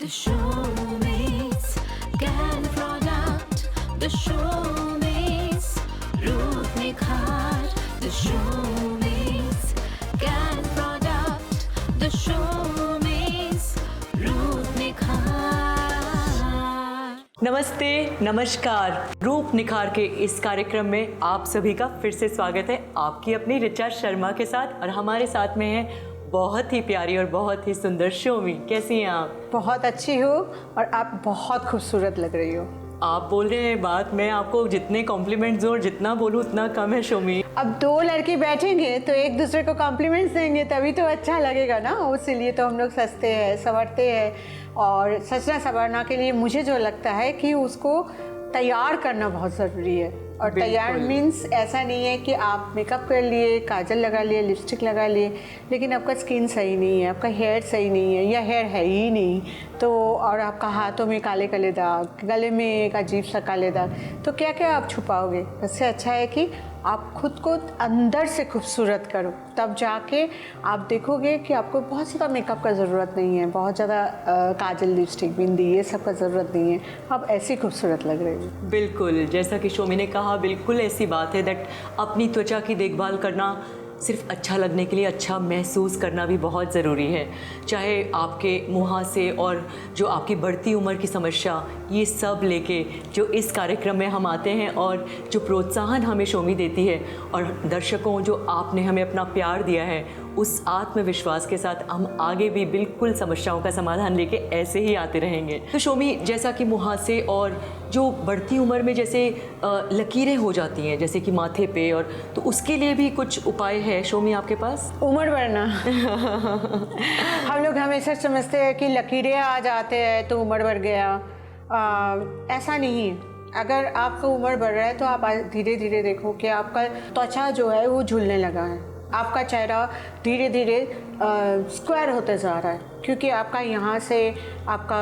The showmates can product. The showmates Ruth Nikhar. The showmates can product. The showmates Ruth Nikhar. नमस्ते, नमस्कार। रूप निखार के इस कार्यक्रम में आप सभी का फिर से स्वागत है आपकी अपनी ऋचा शर्मा के साथ। और हमारे साथ में है बहुत ही प्यारी और बहुत ही सुंदर शोमी। कैसी हैं आप? बहुत अच्छी हो और आप बहुत खूबसूरत लग रही हो। आप बोल रहे हैं बात, मैं आपको जितने कॉम्प्लीमेंट्स दूँ और जितना बोलूँ उतना कम है शोमी। अब दो लड़के बैठेंगे तो एक दूसरे को कॉम्प्लीमेंट्स देंगे तभी तो अच्छा लगेगा ना। इसीलिए तो हम लोग सजते हैं, संवरते हैं। और सजना संवरना के लिए मुझे जो लगता है कि उसको तैयार करना बहुत ज़रूरी है। और तैयार मीन्स ऐसा नहीं है कि आप मेकअप कर लिए, काजल लगा लिए, लिपस्टिक लगा लिए, लेकिन आपका स्किन सही नहीं है, आपका हेयर सही नहीं है या हेयर है ही नहीं तो, और आपका हाथों में काले काले दाग, गले में एक अजीब सा काले दाग, तो क्या क्या आप छुपाओगे। इससे अच्छा है कि आप खुद को अंदर से खूबसूरत करो, तब जाके आप देखोगे कि आपको बहुत ज़्यादा मेकअप का ज़रूरत नहीं है, बहुत ज़्यादा काजल, लिपस्टिक, बिंदी ये सब का ज़रूरत नहीं है। आप ऐसी खूबसूरत लग रहे हो। बिल्कुल, जैसा कि शोमी ने कहा, बिल्कुल ऐसी बात है दैट अपनी त्वचा की देखभाल करना सिर्फ अच्छा लगने के लिए अच्छा महसूस करना भी बहुत ज़रूरी है। चाहे आपके मुहासे और जो आपकी बढ़ती उम्र की समस्या, ये सब लेके जो इस कार्यक्रम में हम आते हैं और जो प्रोत्साहन हमें शोमी देती है और दर्शकों जो आपने हमें अपना प्यार दिया है, उस आत्मविश्वास के साथ हम आगे भी बिल्कुल समस्याओं का समाधान लेके ऐसे ही आते रहेंगे। तो शोमी, जैसा कि मुहासे और जो बढ़ती उम्र में जैसे लकीरें हो जाती हैं जैसे कि माथे पे, और तो उसके लिए भी कुछ उपाय है शोमी आपके पास? उम्र बढ़ना हम लोग हमेशा समझते हैं कि लकीरें आ जाते हैं तो उम्र बढ़ गया। ऐसा नहीं है। अगर आपका उम्र बढ़ रहा है तो आप धीरे धीरे देखो कि आपका त्वचा जो है वो झुलने लगा है, आपका चेहरा धीरे धीरे स्क्वायर होते जा रहा है, क्योंकि आपका यहाँ से आपका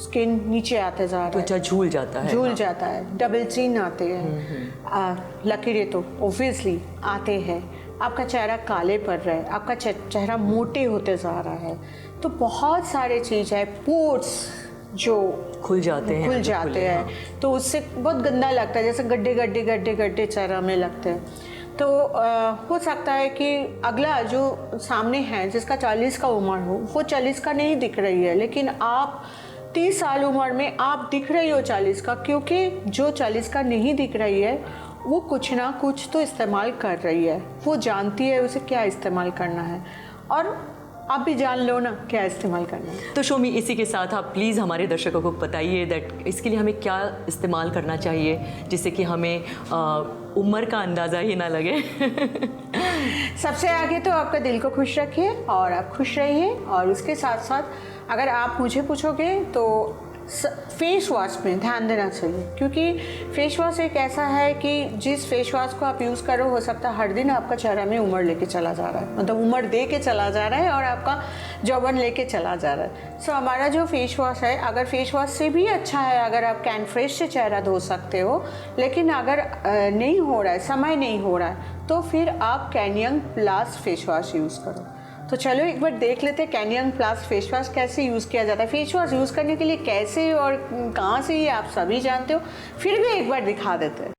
स्किन नीचे आते जा रहा है, त्वचा झूल जाता है, झूल जाता है, डबल चिन आते हैं। लकीरें तो ओब्वियसली आते हैं। आपका चेहरा काले पड़ रहा है, आपका चेहरा मोटे होते जा रहा है, तो बहुत सारे चीज़ है। पोर्स जो खुल जाते हैं तो उससे बहुत गंदा लगता है, जैसे गड्ढे गड्ढे गड्ढे गड्ढे चेहरा में लगते हैं। तो हो सकता है कि अगला जो सामने है जिसका 40 का उम्र हो, वो 40 का नहीं दिख रही है, लेकिन आप 30 साल उम्र में आप दिख रही हो 40 का, क्योंकि जो 40 का नहीं दिख रही है वो कुछ ना कुछ तो इस्तेमाल कर रही है, वो जानती है उसे क्या इस्तेमाल करना है, और आप भी जान लो ना क्या इस्तेमाल करना है। तो शोमी, इसी के साथ आप प्लीज़ हमारे दर्शकों को बताइए दैट इसके लिए हमें क्या इस्तेमाल करना चाहिए जिससे कि हमें उम्र का अंदाज़ा ही ना लगे। सबसे आगे तो आपका दिल को खुश रखिए और आप खुश रहिए। और उसके साथ साथ अगर आप मुझे पूछोगे तो फेस वॉश में ध्यान देना चाहिए, क्योंकि फेस वॉश एक ऐसा है कि जिस फेस वॉश को आप यूज़ करो, हो सकता है हर दिन आपका चेहरा में उम्र लेके चला जा रहा है, मतलब उम्र दे के चला जा रहा है और आपका जौवन लेके चला जा रहा है। सो हमारा जो फेस वॉश है, अगर फेस वॉश से भी अच्छा है अगर आप कैन फ्रेश से चेहरा धो सकते हो, लेकिन अगर नहीं हो रहा है, समय नहीं हो रहा है, तो फिर आप कैनयंग प्लस फेस वॉश यूज़ करो। तो चलो एक बार देख लेते हैं कैनयंग प्लस फेस वॉश कैसे यूज़ किया जाता है। फेस वॉश यूज़ करने के लिए कैसे और कहाँ से, ये आप सभी जानते हो, फिर भी एक बार दिखा देते हैं।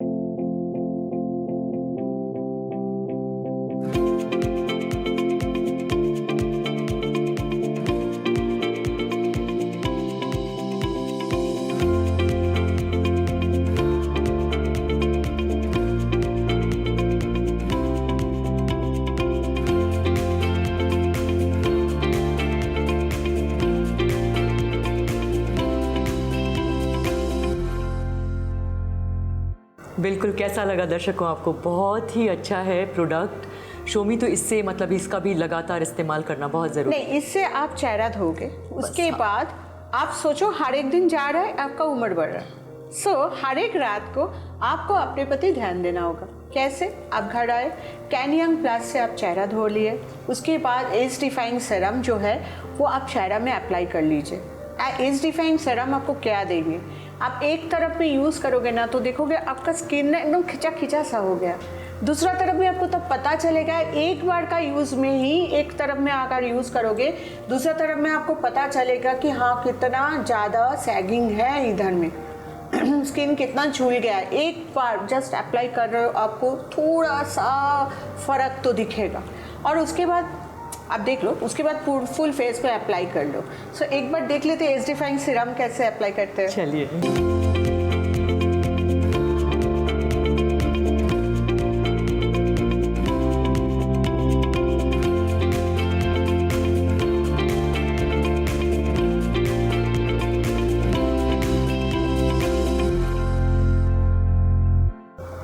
बिल्कुल, कैसा लगा दर्शकों आपको? बहुत ही अच्छा है प्रोडक्ट शोमी। तो इससे मतलब इसका भी लगातार इस्तेमाल करना बहुत ज़रूरी है। नहीं, इससे आप चेहरा धोगे, उसके बाद आप सोचो हर एक दिन जा रहा है, आपका उम्र बढ़ रहा है। सो हर एक रात को आपको अपने प्रति ध्यान देना होगा। कैसे? आप घर आए, कैनयंग प्लस से आप चेहरा धो लिए, उसके बाद एज डिफाइंग सीरम जो है वो आप चेहरा में अप्लाई कर लीजिए। एज डिफाइंग सीरम आपको क्या देंगे, आप एक तरफ में यूज़ करोगे ना तो देखोगे आपका स्किन ना एकदम खिंचा खिंचा सा हो गया, दूसरा तरफ भी आपको तब पता चलेगा। एक बार का यूज़ में ही एक तरफ में अगर यूज़ करोगे, दूसरा तरफ में आपको पता चलेगा कि हाँ कितना ज़्यादा सैगिंग है इधर में, स्किन कितना झूल गया है। एक बार जस्ट अप्लाई कर रहे हो, आपको थोड़ा सा फ़र्क तो दिखेगा। और उसके बाद आप देख लो, उसके बाद फुल फेस पे अप्लाई कर लो। सो एक बार देख लेते हैं एज डिफाइंग सीरम कैसे अप्लाई करते हैं। चलिए।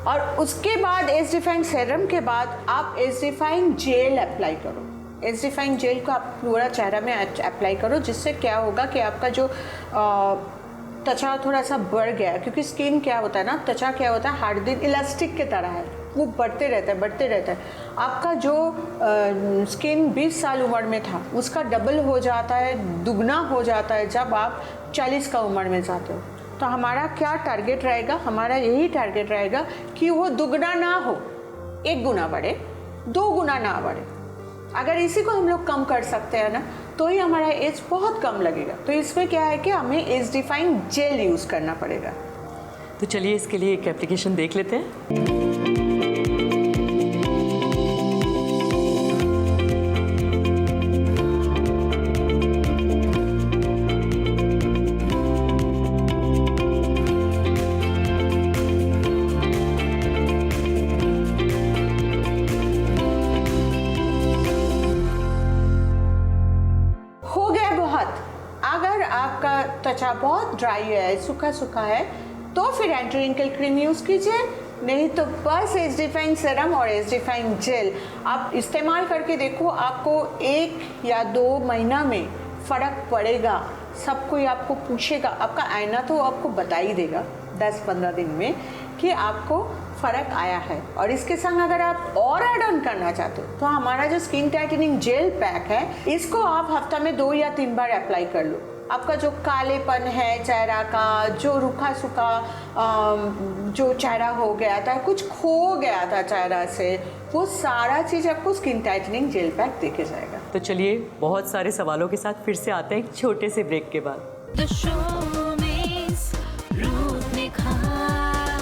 और उसके बाद एज डिफाइंग सीरम के बाद आप एज डिफाइंग जेल अप्लाई करो। एज डिफाइंग जेल को आप पूरा चेहरा में अप्लाई करो, जिससे क्या होगा कि आपका जो त्वचा थोड़ा सा बढ़ गया है। क्योंकि स्किन क्या होता है ना, त्वचा क्या होता है, हर दिन इलास्टिक की तरह है, वो बढ़ते रहता है। आपका जो स्किन 20 साल उम्र में था उसका डबल हो जाता है, दुगना हो जाता है जब आप 40 का उम्र में जाते हो। तो हमारा क्या टारगेट रहेगा, हमारा यही टारगेट रहेगा कि वो दुगना ना हो, 1 गुना बढ़े, 2 गुना ना बढ़े। अगर इसी को हम लोग कम कर सकते हैं ना, तो ही हमारा एज बहुत कम लगेगा। तो इसमें क्या है कि हमें एज डिफाइंग जेल यूज़ करना पड़ेगा। तो चलिए इसके लिए एक एप्लीकेशन देख लेते हैं। आपका त्वचा बहुत ड्राई है, सूखा सूखा है, तो फिर एंटी रिंकल क्रीम यूज़ कीजिए। नहीं तो बस एज डिफाइंग सीरम और एज डिफाइंग जेल आप इस्तेमाल करके देखो, आपको 1 या 2 महीना में फ़र्क पड़ेगा। सब कोई आपको पूछेगा, आपका आईना तो आपको बता ही देगा 10-15 दिन में कि आपको फ़र्क आया है। और इसके संग अगर आप और ऐड ऑन करना चाहते हो तो हमारा जो स्किन टाइटनिंग जेल पैक है, इसको आप हफ्ता में 2 या 3 बार अप्लाई कर लो। आपका जो कालेपन है चेहरा का, जो रूखा सूखा जो चेहरा हो गया था, कुछ खो गया था चेहरा से, वो सारा चीज़ आपको स्किन टाइटनिंग जेल पैक देके जाएगा। तो चलिए बहुत सारे सवालों के साथ फिर से आते हैं एक छोटे से ब्रेक के बाद। The showbiz, रूप निखार,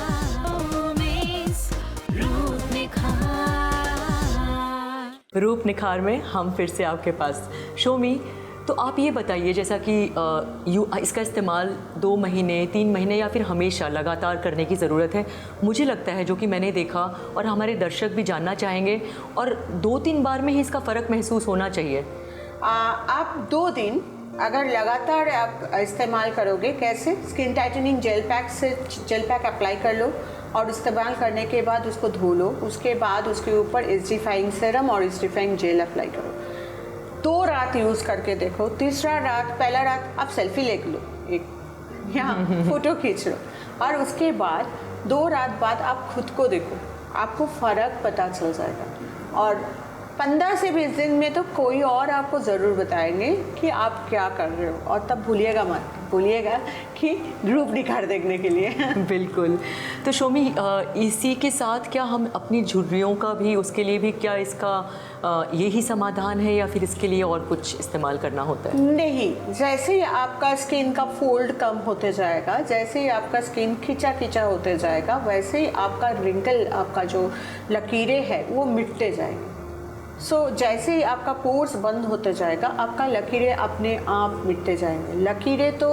रूप निखार। रूप निखार में हम फिर से आपके पास। शोमी, तो आप ये बताइए, जैसा कि इसका इस्तेमाल 2 महीने 3 महीने या फिर हमेशा लगातार करने की ज़रूरत है। मुझे लगता है, जो कि मैंने देखा और हमारे दर्शक भी जानना चाहेंगे, और 2-3 बार में ही इसका फ़र्क महसूस होना चाहिए। आप 2 दिन अगर लगातार आप इस्तेमाल करोगे, कैसे, स्किन टाइटनिंग जेल पैक से जेल पैक अप्लाई कर लो और इस्तेमाल करने के बाद उसको धो लो। उसके बाद उसके ऊपर एज डिफाइंग सीरम और एज डिफाइंग जेल अप्लाई करो। 2 रात यूज़ करके देखो। तीसरा रात, पहला रात आप सेल्फी ले लो, एक यहाँ फ़ोटो खींच लो, और उसके बाद 2 रात बाद आप खुद को देखो, आपको फ़र्क पता चल जाएगा। और 15 से 20 दिन में तो कोई और आपको ज़रूर बताएंगे कि आप क्या कर रहे हो। और तब भूलिएगा कि रूप निखार देखने के लिए। बिल्कुल। तो शोमी, इसी के साथ क्या हम अपनी झुर्रियों का भी, उसके लिए भी क्या इसका यही समाधान है, या फिर इसके लिए और कुछ इस्तेमाल करना होता है? नहीं, जैसे ही आपका स्किन का फोल्ड कम होते जाएगा, जैसे ही आपका स्किन खिंचा होते जाएगा, वैसे ही आपका रिंकल, आपका जो लकीरें हैं वो मिटते जाएंगे। जैसे ही आपका पोर्स बंद होते जाएगा, आपका लकीरें अपने आप मिटते जाएंगे। लकीरें तो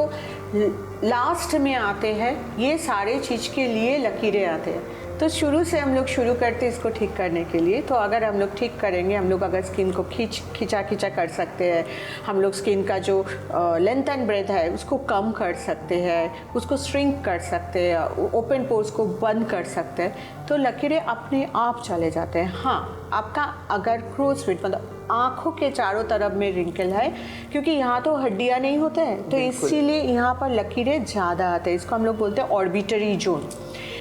लास्ट में आते हैं, ये सारे चीज़ के लिए लकीरें आते हैं। तो शुरू से हम लोग शुरू करते हैं इसको ठीक करने के लिए। तो अगर हम लोग ठीक करेंगे, हम लोग अगर स्किन को खींचा कर सकते हैं, हम लोग स्किन का जो लेंथ एंड ब्रेथ है उसको कम कर सकते हैं, उसको श्रिंक कर सकते हैं, ओपन पोर्स को बंद कर सकते हैं, तो लकीरें अपने आप चले जाते हैं। हाँ, आपका अगर क्रोज फिट, मतलब आँखों के चारों तरफ में रिंकल है, क्योंकि यहाँ तो हड्डियाँ नहीं होते हैं, तो इसीलिए यहाँ पर लकीरें ज़्यादा आते हैं। इसको हम लोग बोलते हैं ऑर्बिटरी जोन।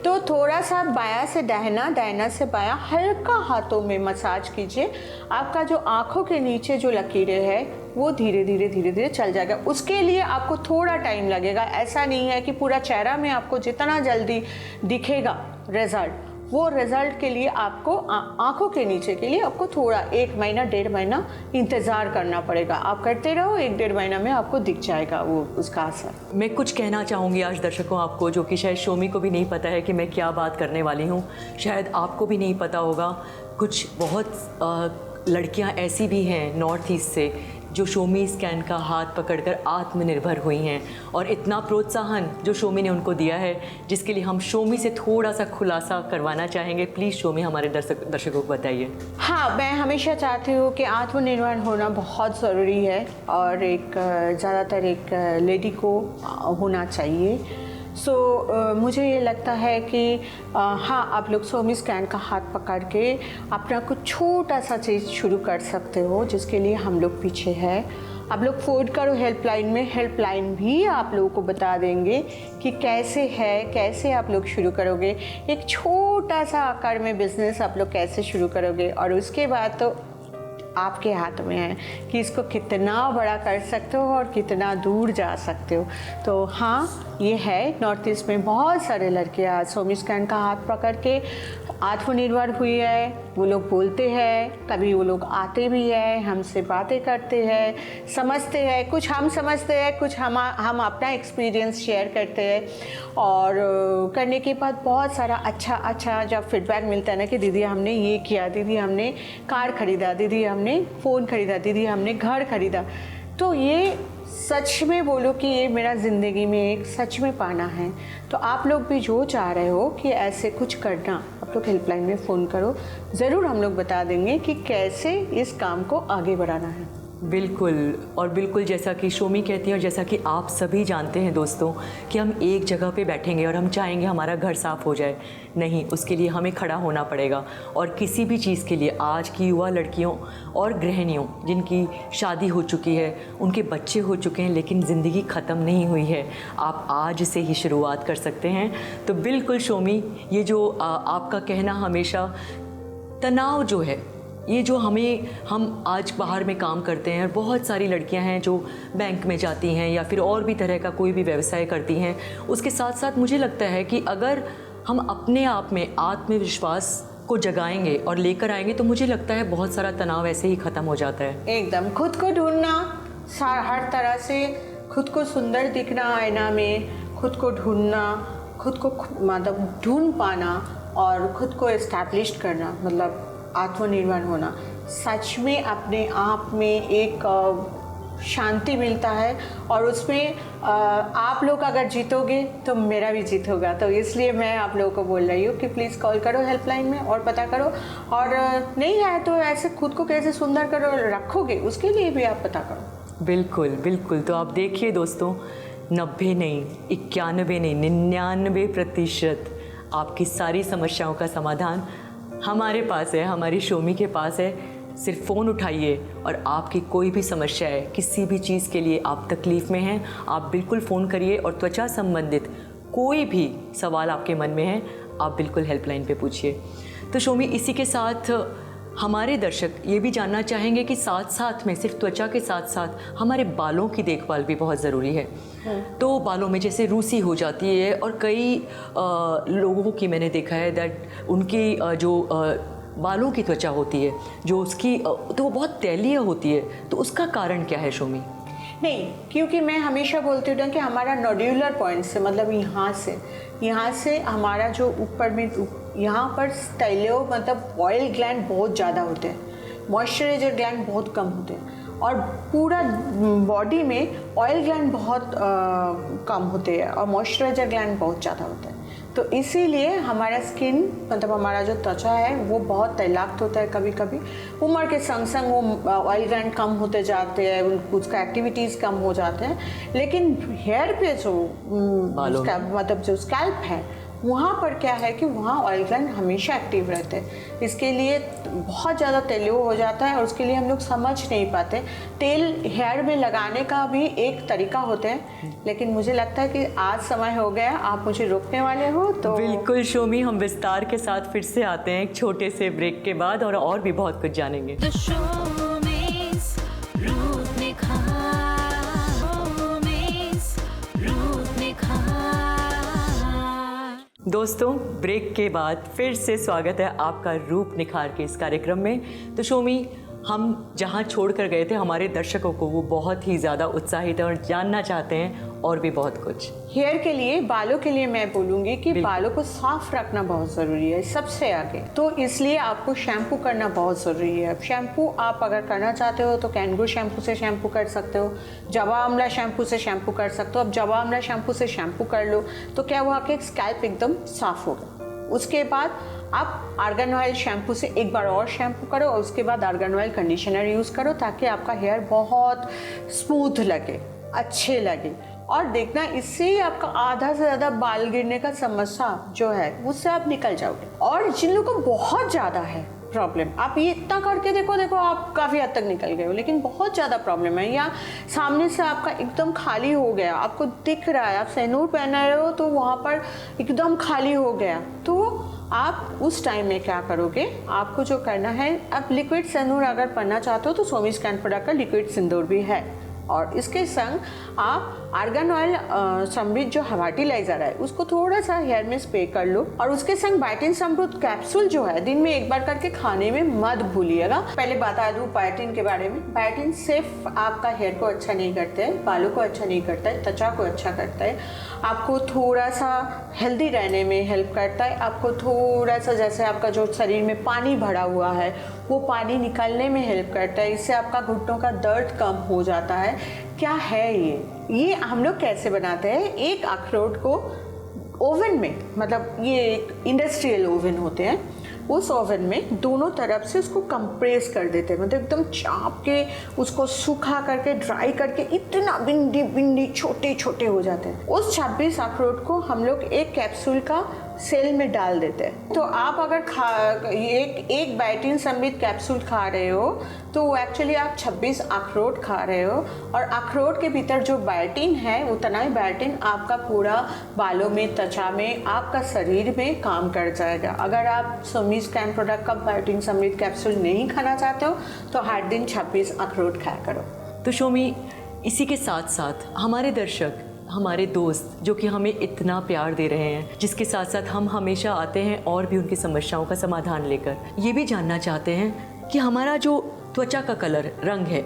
तो थोड़ा सा बायां से दाहिना, दाहिना से बायां, हल्का हाथों में मसाज कीजिए। आपका जो आँखों के नीचे जो लकीरें हैं वो धीरे धीरे चल जाएगा। उसके लिए आपको थोड़ा टाइम लगेगा। ऐसा नहीं है कि पूरा चेहरा में आपको जितना जल्दी दिखेगा रिजल्ट, वो रिजल्ट के लिए आपको आंखों के नीचे के लिए आपको थोड़ा 1 महीना 1.5 महीना इंतज़ार करना पड़ेगा। आप करते रहो, 1-1.5 महीना में आपको दिख जाएगा वो उसका असर। मैं कुछ कहना चाहूँगी आज दर्शकों आपको, जो कि शायद शोमी को भी नहीं पता है कि मैं क्या बात करने वाली हूँ, शायद आपको भी नहीं पता होगा। कुछ बहुत लड़कियाँ ऐसी भी हैं नॉर्थ ईस्ट से जो शोमी स्कैन का हाथ पकड़कर आत्मनिर्भर हुई हैं, और इतना प्रोत्साहन जो शोमी ने उनको दिया है, जिसके लिए हम शोमी से थोड़ा सा खुलासा करवाना चाहेंगे। प्लीज़ शोमी हमारे दर्शकों को बताइए। हाँ, मैं हमेशा चाहती हूँ कि आत्मनिर्भर होना बहुत ज़रूरी है और एक ज़्यादातर एक लेडी को होना चाहिए। मुझे ये लगता है कि हाँ, आप लोग शोमी स्कैन का हाथ पकड़ के अपना कुछ छोटा सा चीज़ शुरू कर सकते हो, जिसके लिए हम लोग पीछे हैं। आप लोग फ़ोन करो हेल्पलाइन में, हेल्पलाइन भी आप लोगों को बता देंगे कि कैसे है, कैसे आप लोग शुरू करोगे एक छोटा सा आकार में बिज़नेस, आप लोग कैसे शुरू करोगे, और उसके बाद तो आपके हाथ में है कि इसको कितना बड़ा कर सकते हो और कितना दूर जा सकते हो। तो हाँ, ये है, नॉर्थ ईस्ट में बहुत सारे लड़के आज शोमी स्कैन का हाथ पकड़ के आत्मनिर्भर हुई है। वो लोग बोलते हैं, कभी वो लोग आते भी हैं, हमसे बातें करते हैं, समझते हैं, कुछ हम समझते हैं, कुछ हम अपना एक्सपीरियंस शेयर करते हैं, और करने के बाद बहुत सारा अच्छा जब फीडबैक मिलता है ना कि दीदी हमने ये किया, दीदी हमने कार खरीदा, दीदी हमने फ़ोन खरीदा, दीदी हमने घर खरीदा, तो ये सच में बोलो कि ये मेरा ज़िंदगी में एक सच में पाना है। तो आप लोग भी जो चाह रहे हो कि ऐसे कुछ करना, आप लोग हेल्पलाइन में फ़ोन करो, ज़रूर हम लोग बता देंगे कि कैसे इस काम को आगे बढ़ाना है। बिल्कुल, और बिल्कुल जैसा कि शोमी कहती है और जैसा कि आप सभी जानते हैं दोस्तों कि हम एक जगह पे बैठेंगे और हम चाहेंगे हमारा घर साफ़ हो जाए, नहीं, उसके लिए हमें खड़ा होना पड़ेगा। और किसी भी चीज़ के लिए आज की युवा लड़कियों और गृहिणियों जिनकी शादी हो चुकी है, उनके बच्चे हो चुके हैं, लेकिन ज़िंदगी ख़त्म नहीं हुई है, आप आज से ही शुरुआत कर सकते हैं। तो बिल्कुल शोमी, ये जो आपका कहना हमेशा तनाव जो है, ये जो हम आज बाहर में काम करते हैं, और बहुत सारी लड़कियां हैं जो बैंक में जाती हैं या फिर और भी तरह का कोई भी व्यवसाय करती हैं, उसके साथ साथ मुझे लगता है कि अगर हम अपने आप में आत्मविश्वास को जगाएंगे और लेकर आएंगे, तो मुझे लगता है बहुत सारा तनाव ऐसे ही ख़त्म हो जाता है। एकदम खुद को ढूंढना, हर तरह से खुद को सुंदर दिखना, आईना में खुद को ढूंढना, खुद को मतलब ढूंढ पाना और खुद को एस्टैब्लिश करना, मतलब आत्मनिर्भर होना, सच में अपने आप में एक शांति मिलता है। और उसमें आप लोग अगर जीतोगे तो मेरा भी जीत होगा। तो इसलिए मैं आप लोगों को बोल रही हूँ कि प्लीज़ कॉल करो हेल्पलाइन में और पता करो, और नहीं है तो ऐसे खुद को कैसे सुंदर करो रखोगे, उसके लिए भी आप पता करो। बिल्कुल बिल्कुल। तो आप देखिए दोस्तों, 90 नहीं, 91 नहीं, 99% आपकी सारी समस्याओं का समाधान हमारे पास है, हमारी शोमी के पास है। सिर्फ फ़ोन उठाइए और आपकी कोई भी समस्या है, किसी भी चीज़ के लिए आप तकलीफ़ में हैं, आप बिल्कुल फ़ोन करिए, और त्वचा संबंधित कोई भी सवाल आपके मन में है, आप बिल्कुल हेल्पलाइन पे पूछिए। तो शोमी, इसी के साथ हमारे दर्शक ये भी जानना चाहेंगे कि साथ साथ में, सिर्फ त्वचा के साथ साथ हमारे बालों की देखभाल भी बहुत ज़रूरी है। तो बालों में जैसे रूसी हो जाती है, और कई लोगों की मैंने देखा है दैट उनकी जो बालों की त्वचा होती है, जो उसकी तो वो बहुत तैलीय होती है, तो उसका कारण क्या है शोमी? नहीं, क्योंकि मैं हमेशा बोलती हूँ कि हमारा नोड्यूलर पॉइंट से, मतलब यहाँ से हमारा जो ऊपर में यहाँ पर स्टाइलो मतलब ऑयल ग्लैंड बहुत ज़्यादा होते हैं, मॉइस्चराइजर ग्लैंड बहुत कम होते हैं, और पूरा बॉडी में ऑयल ग्लैंड बहुत कम होते हैं और मॉइस्चराइजर ग्लैंड बहुत ज़्यादा होते हैं। तो इसीलिए हमारा स्किन, मतलब हमारा जो त्वचा है वो बहुत तैलाक्त होता है। कभी कभी उम्र के संग संग वो ऑयल ग्लैंड कम होते जाते हैं, उसका एक्टिविटीज़ कम हो जाते हैं। लेकिन हेयर पे जो उसका मतलब जो स्कैल्प है, वहाँ पर क्या है कि वहाँ ऑयल ग्लैंड हमेशा एक्टिव रहते हैं। इसके लिए बहुत ज़्यादा तेलियो हो जाता है, और उसके लिए हम लोग समझ नहीं पाते। तेल हेयर में लगाने का भी एक तरीका होता है, लेकिन मुझे लगता है कि आज समय हो गया, आप मुझे रोकने वाले हो तो। बिल्कुल शोमी, हम विस्तार के साथ फिर से आते हैं एक छोटे से ब्रेक के बाद, और भी बहुत कुछ जानेंगे। The showbiz रूप निखार, showbiz रूप निखार। दोस्तों, ब्रेक के बाद फिर से स्वागत है आपका रूप निखार के इस कार्यक्रम में। तो शोमी, हम जहां छोड़ कर गए थे हमारे दर्शकों को, वो बहुत ही ज़्यादा उत्साहित है और जानना चाहते हैं और भी बहुत कुछ। हेयर के लिए, बालों के लिए मैं बोलूँगी कि बालों को साफ रखना बहुत ज़रूरी है सबसे आगे। तो इसलिए आपको शैम्पू करना बहुत ज़रूरी है। शैम्पू आप अगर करना चाहते हो तो कैंगरू शैम्पू से शैम्पू कर सकते हो, जवा आंवला शैम्पू से शैम्पू कर सकते हो। अब जवा आंवला शैम्पू से शैम्पू कर लो तो क्या हुआ कि स्कैल्प एकदम साफ होगा। उसके बाद आप आर्गन ऑयल शैम्पू से एक बार और शैम्पू करो और उसके बाद आर्गन ऑयल कंडीशनर यूज़ करो ताकि आपका हेयर बहुत स्मूथ लगे, अच्छे लगे। और देखना, इससे ही आपका आधा से ज़्यादा बाल गिरने का समस्या जो है उससे आप निकल जाओगे। और जिन लोगों को बहुत ज़्यादा है प्रॉब्लम, आप ये इतना करके देखो आप काफ़ी हद तक निकल गए हो, लेकिन बहुत ज़्यादा प्रॉब्लम है या सामने से आपका एकदम खाली हो गया, आपको दिख रहा है, आप सेनूर पहना रहे हो तो वहाँ पर एकदम खाली हो गया, तो आप उस टाइम में क्या करोगे, आपको जो करना है, आप लिक्विड सिंदूर अगर पहनना चाहते हो तो सोमी स्कैन प्रोडक्ट का लिक्विड सिंदूर भी है। और इसके संग आप आर्गन ऑयल समृद्ध जो फर्टिलाइजर है उसको थोड़ा सा हेयर में स्प्रे कर लो। और उसके संग बायोटिन समृद्ध कैप्सूल जो है दिन में एक बार करके खाने में मत भूलिएगा। पहले बता दूं बायोटिन के बारे में। बायोटिन सिर्फ आपका हेयर को अच्छा नहीं करता है, बालों को अच्छा नहीं करता है, त्वचा को अच्छा करता है, आपको थोड़ा सा हेल्दी रहने में हेल्प करता है, आपको थोड़ा सा, जैसे आपका जो शरीर में पानी भरा हुआ है वो पानी निकालने में हेल्प करता है, इससे आपका घुटनों का दर्द कम हो जाता है। क्या है ये हम लोग कैसे बनाते हैं, एक अखरोट को ओवन में, मतलब ये एक इंडस्ट्रियल ओवन होते हैं, उस ओवन में दोनों तरफ से उसको कंप्रेस कर देते हैं, मतलब एकदम चाप के उसको सूखा करके ड्राई करके इतना बिंदी बिंदी छोटे छोटे हो जाते हैं। उस 26 अखरोट को हम लोग एक कैप्सूल का सेल में डाल देते हैं। तो आप अगर एक बायोटिन समृद्ध कैप्सूल खा रहे हो तो एक्चुअली आप 26 अखरोट खा रहे हो, और अखरोट के भीतर जो बायोटिन है उतना ही बायोटिन आपका पूरा बालों में, त्वचा में, आपका शरीर में काम कर जाएगा। अगर आप सोमी स्कैन प्रोडक्ट का बायोटिन समृद्ध कैप्सूल नहीं खाना चाहते हो तो हर दिन 26 अखरोट खाया करो। तो शोमी, इसी के साथ साथ हमारे दर्शक, हमारे दोस्त जो कि हमें इतना प्यार दे रहे हैं, जिसके साथ साथ हम हमेशा आते हैं और भी उनकी समस्याओं का समाधान लेकर, ये भी जानना चाहते हैं कि हमारा जो त्वचा का कलर, रंग है,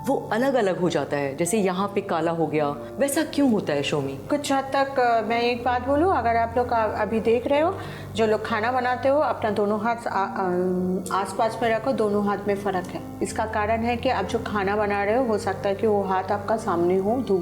वो अलग अलग हो जाता है। जैसे यहाँ पे काला हो गया, वैसा क्यों होता है शोमी? कुछ हद तक मैं एक बात बोलूँ, अगर आप लोग अभी देख रहे हो, जो लोग खाना बनाते हो अपना दोनों हाथ आसपास में रखो, दोनों हाथ में फ़र्क है। इसका कारण है कि आप जो खाना बना रहे हो सकता है कि वो हाथ आपका सामने हो,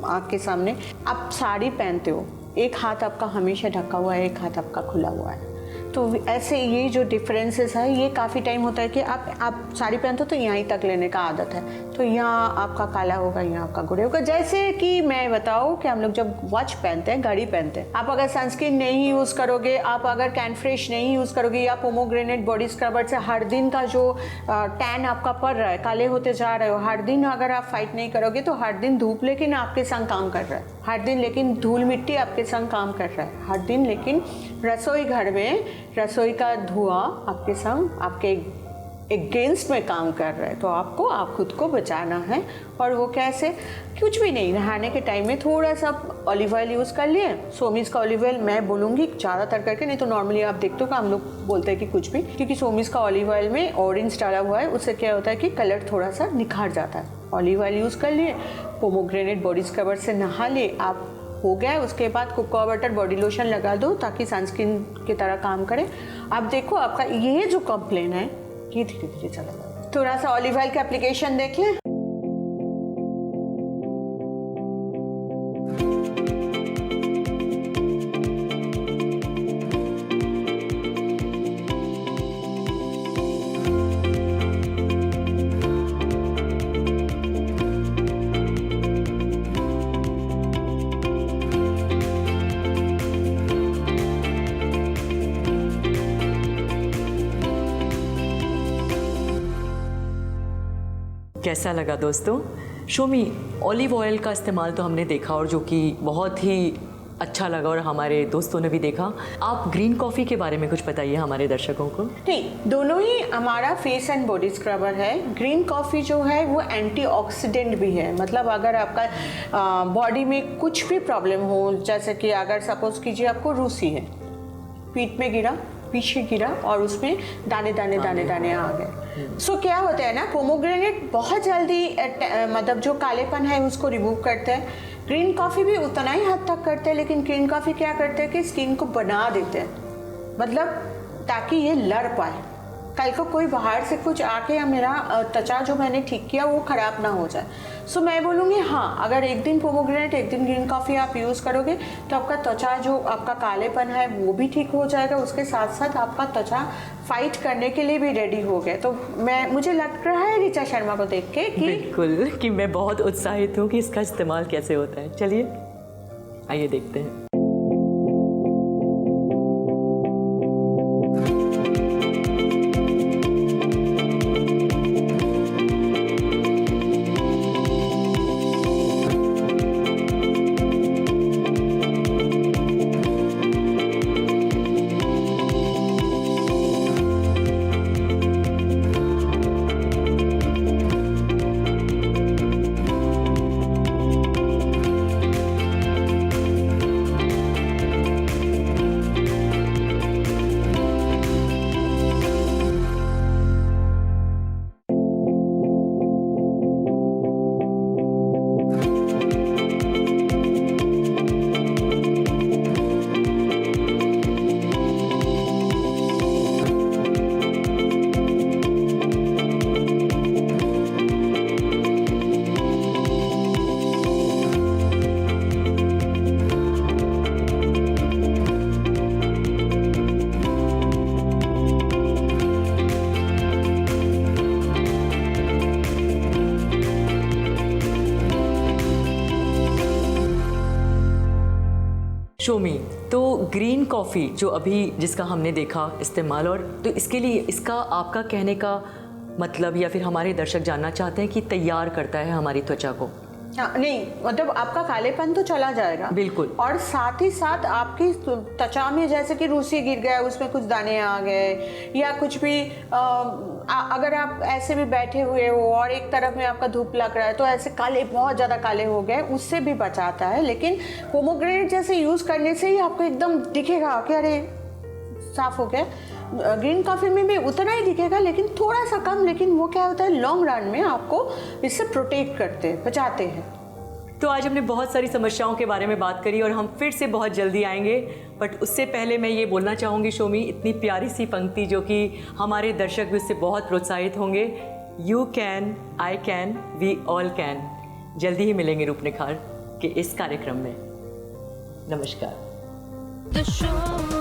आँख के सामने। आप साड़ी पहनते हो, एक हाथ आपका हमेशा ढका हुआ है, एक हाथ आपका खुला हुआ है, तो ऐसे ये जो डिफरेंसेस है ये काफ़ी टाइम होता है कि आप साड़ी पहनते हो तो यहाँ तक लेने का आदत है, तो यहाँ आपका काला होगा, यहाँ आपका गोरे होगा। जैसे कि मैं बताऊँ कि हम लोग जब वॉच पहनते हैं, घड़ी पहनते हैं, आप अगर सनस्क्रीन नहीं यूज़ करोगे, आप अगर कैनफ्रेश नहीं यूज़ करोगे या पोमोग्रेनेट बॉडी स्क्रबर से हर दिन का जो टैन आपका पड़ रहा है, काले होते जा रहे हो, हर दिन अगर आप फाइट नहीं करोगे तो हर दिन धूप लेकिन आपके संग काम कर रहा है, हर दिन लेकिन धूल मिट्टी आपके संग काम कर रहा है, हर दिन लेकिन रसोई घर में रसोई का धुआं आपके संग, आपके अगेंस्ट में काम कर रहा है। तो आपको आप खुद को बचाना है, और वो कैसे? कुछ भी नहीं, नहाने के टाइम में थोड़ा सा ऑलिव ऑयल यूज़ कर लिए, सोमिस का ऑलिव ऑयल मैं बोलूँगी ज़्यादातर करके, नहीं तो नॉर्मली आप देखते हो कि हम लोग बोलते हैं कि कुछ भी, क्योंकि सोमिस का ऑलिव ऑयल में ऑरेंज डाला हुआ है, उससे क्या होता है कि कलर थोड़ा सा निखार जाता है। ऑलिव ऑयल यूज़ कर लिए, पोमोग्रेनेट बॉडी स्क्रबर से नहा लिए, आप हो गया। उसके बाद कोकोआ बटर बॉडी लोशन लगा दो ताकि सनस्क्रीन की तरह काम करे। आप देखो आपका ये जो कंप्लेन है ये धीरे धीरे चला जाएगा। थोड़ा सा ऑलिव ऑयल का एप्लीकेशन देख लें। कैसा लगा दोस्तों? शोमी, ऑलिव ऑयल का इस्तेमाल तो हमने देखा और जो कि बहुत ही अच्छा लगा और हमारे दोस्तों ने भी देखा। आप ग्रीन कॉफ़ी के बारे में कुछ बताइए हमारे दर्शकों को। नहीं, दोनों ही हमारा फेस एंड बॉडी स्क्रबर है। ग्रीन कॉफ़ी जो है वो एंटीऑक्सीडेंट भी है, मतलब अगर आपका बॉडी में कुछ भी प्रॉब्लम हो, जैसे कि अगर सपोज कीजिए आपको रूसी है, पीठ में गिरा, पीछे गिरा और उसमें दाने दाने दाने दाने आ गए। सो क्या होता है ना, पोमोग्रेनेट बहुत जल्दी मतलब जो कालेपन है उसको रिमूव करते हैं। ग्रीन कॉफ़ी भी उतना ही हद तक करते हैं, लेकिन ग्रीन कॉफ़ी क्या करते हैं कि स्किन को बना देते हैं, मतलब ताकि ये लड़ पाए। कल को कोई बाहर से कुछ आके या मेरा त्वचा जो मैंने ठीक किया वो ख़राब ना हो जाए। सो मैं बोलूँगी हाँ, अगर एक दिन पोमोग्रेनेट एक दिन ग्रीन कॉफ़ी आप यूज़ करोगे तो आपका त्वचा जो आपका कालेपन है वो भी ठीक हो जाएगा, उसके साथ साथ आपका त्वचा फाइट करने के लिए भी रेडी हो गया। तो मुझे लग रहा है ऋचा शर्मा को देख के कि बिल्कुल कि मैं बहुत उत्साहित हूँ कि इसका इस्तेमाल कैसे होता है। चलिए आइए देखते हैं। शोमी, तो ग्रीन कॉफ़ी जो अभी जिसका हमने देखा इस्तेमाल, और तो इसके लिए इसका आपका कहने का मतलब या फिर हमारे दर्शक जानना चाहते हैं कि तैयार करता है हमारी त्वचा को? हाँ, नहीं मतलब आपका कालेपन तो चला जाएगा बिल्कुल, और साथ ही साथ आपकी त्वचा में जैसे कि रूसी गिर गया, उसमें कुछ दाने आ गए या कुछ भी अगर आप ऐसे भी बैठे हुए हो और एक तरफ में आपका धूप लग रहा है तो ऐसे काले बहुत ज़्यादा काले हो गए, उससे भी बचाता है। लेकिन पोमोग्रेनेट जैसे यूज़ करने से ही आपको एकदम दिखेगा कि अरे साफ हो गया। ग्रीन कॉफ़ी में भी उतना ही दिखेगा लेकिन थोड़ा सा कम, लेकिन वो क्या होता है लॉन्ग रन में आपको इससे प्रोटेक्ट करते हैं, बचाते हैं। तो आज हमने बहुत सारी समस्याओं के बारे में बात करी और हम फिर से बहुत जल्दी आएंगे, बट उससे पहले मैं ये बोलना चाहूँगी शोमी, इतनी प्यारी सी पंक्ति जो कि हमारे दर्शक भी उससे बहुत प्रोत्साहित होंगे। You can, I can, we all can. जल्दी ही मिलेंगे रूप निखार के इस कार्यक्रम में। नमस्कार। The show